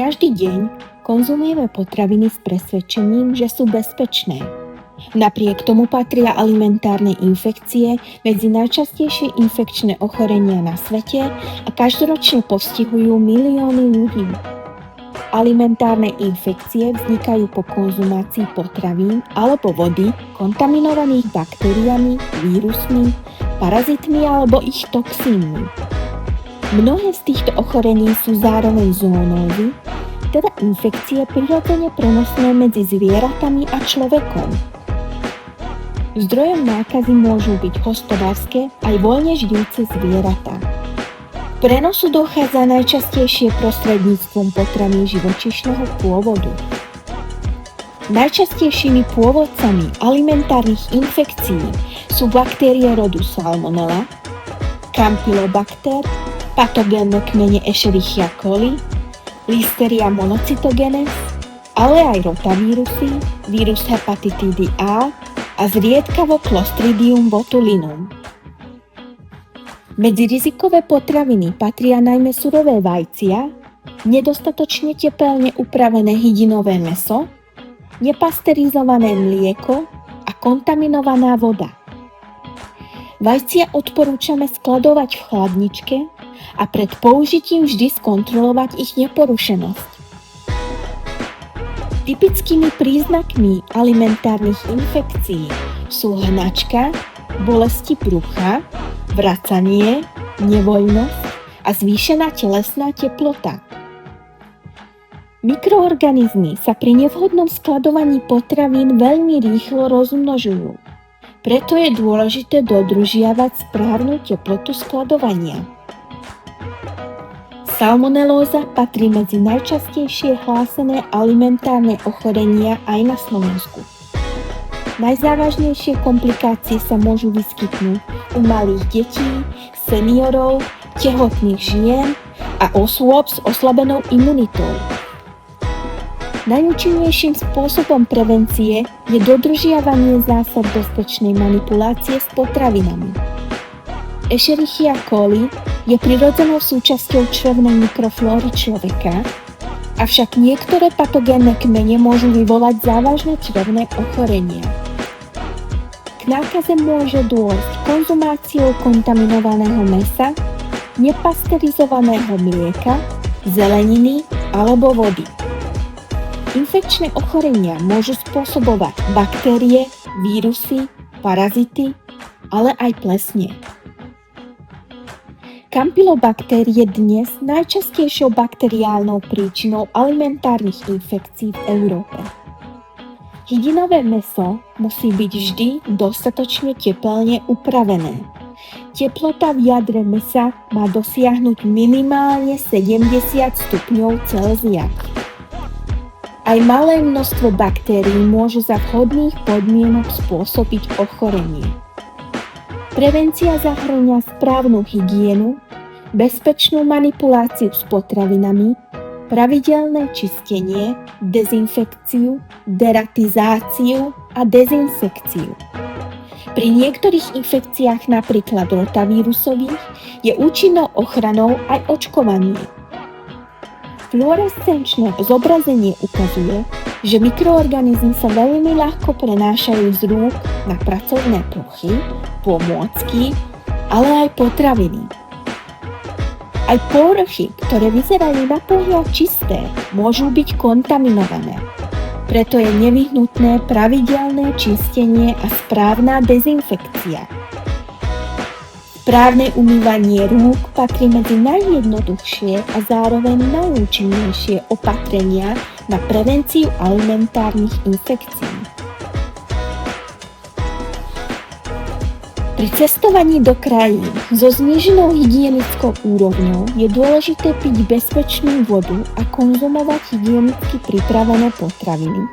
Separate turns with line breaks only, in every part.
Každý deň konzumujeme potraviny s presvedčením, že sú bezpečné. Napriek tomu patria alimentárne infekcie medzi najčastejšie infekčné ochorenia na svete a každoročne postihujú milióny ľudí. Alimentárne infekcie vznikajú po konzumácii potravín alebo vody kontaminovaných baktériami, vírusmi, parazitmi alebo ich toxínmi. Mnohé z týchto ochorení sú zároveň zoonózy, teda infekcie prirodzene prenosné medzi zvieratami a človekom. Zdrojom nákazy môžu byť hospodárske aj voľne žijúce zvieratá. K prenosu dochádza najčastejšie prostredníctvom potravín živočíšneho pôvodu. Najčastejšími pôvodcami alimentárnych infekcií sú baktérie rodu Salmonella, Campylobacter, patogénne kmene Escherichia coli, Listeria monocytogenes, ale aj rotavírusy, vírus hepatitídy A a zriedkavo Clostridium botulinum. Medzi rizikové potraviny patria najmä surové vajcia, nedostatočne tepelne upravené hydinové mäso, nepasterizované mlieko a kontaminovaná voda. Vajcia odporúčame skladovať v chladničke a pred použitím vždy skontrolovať ich neporušenosť. Typickými príznakmi alimentárnych infekcií sú hnačka, bolesti brucha, vracanie, nevoľnosť a zvýšená telesná teplota. Mikroorganizmy sa pri nevhodnom skladovaní potravín veľmi rýchlo rozmnožujú. Preto je dôležité dodržiavať správnu teplotu skladovania. Salmonelóza patrí medzi najčastejšie hlásené alimentárne ochorenia aj na Slovensku. Najzávažnejšie komplikácie sa môžu vyskytnúť u malých detí, seniorov, tehotných žien a osôb s oslabenou imunitou. Najúčinnejším spôsobom prevencie je dodržiavanie zásad bezpečnej manipulácie s potravinami. Escherichia coli je prirodzenou súčasťou črevnej mikroflóry človeka, avšak niektoré patogénne kmene môžu vyvolať závažné črevné ochorenia. K nákaze môže dôjsť konzumáciou kontaminovaného mäsa, nepasterizovaného mlieka, zeleniny alebo vody. Infekčné ochorenia môžu spôsobovať baktérie, vírusy, parazity, ale aj plesne. Campylobacter je dnes najčastejšou bakteriálnou príčinou alimentárnych infekcií v Európe. Hydinové mäso musí byť vždy dostatočne tepelne upravené. Teplota v jadre mäsa má dosiahnuť minimálne 70 stupňov Celzia. Aj malé množstvo baktérií môže za vhodných podmienok spôsobiť ochorenie. Prevencia zahŕňa správnu hygienu, bezpečnú manipuláciu s potravinami, pravidelné čistenie, dezinfekciu, deratizáciu a dezinsekciu. Pri niektorých infekciách, napríklad rotavírusových, je účinnou ochranou aj očkovanie. Fluorescenčné zobrazenie ukazuje, že mikroorganizmy sa veľmi ľahko prenášajú z rúk na pracovné plochy, pomôcky, ale aj potraviny. Aj povrchy, ktoré vyzerajú na pohľad čisté, môžu byť kontaminované. Preto je nevyhnutné pravidelné čistenie a správna dezinfekcia. Správne umývanie rúk patrí medzi najjednoduchšie a zároveň najúčinnejšie opatrenia na prevenciu alimentárnych infekcií. Pri cestovaní do krajín so zníženou hygienickou úrovňou je dôležité piť bezpečnú vodu a konzumovať hygienicky pripravené potraviny,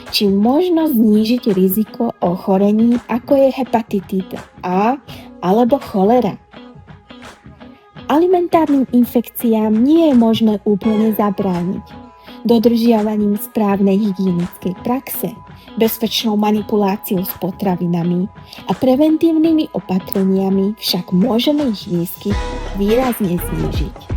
čím možno znížiť riziko ochorení ako je hepatitída A alebo cholera. Alimentárnym infekciám nie je možné úplne zabrániť. Dodržiavaním správnej hygienickej praxe, bezpečnou manipuláciou s potravinami a preventívnymi opatreniami však môžeme ich výskyt výrazne znížiť.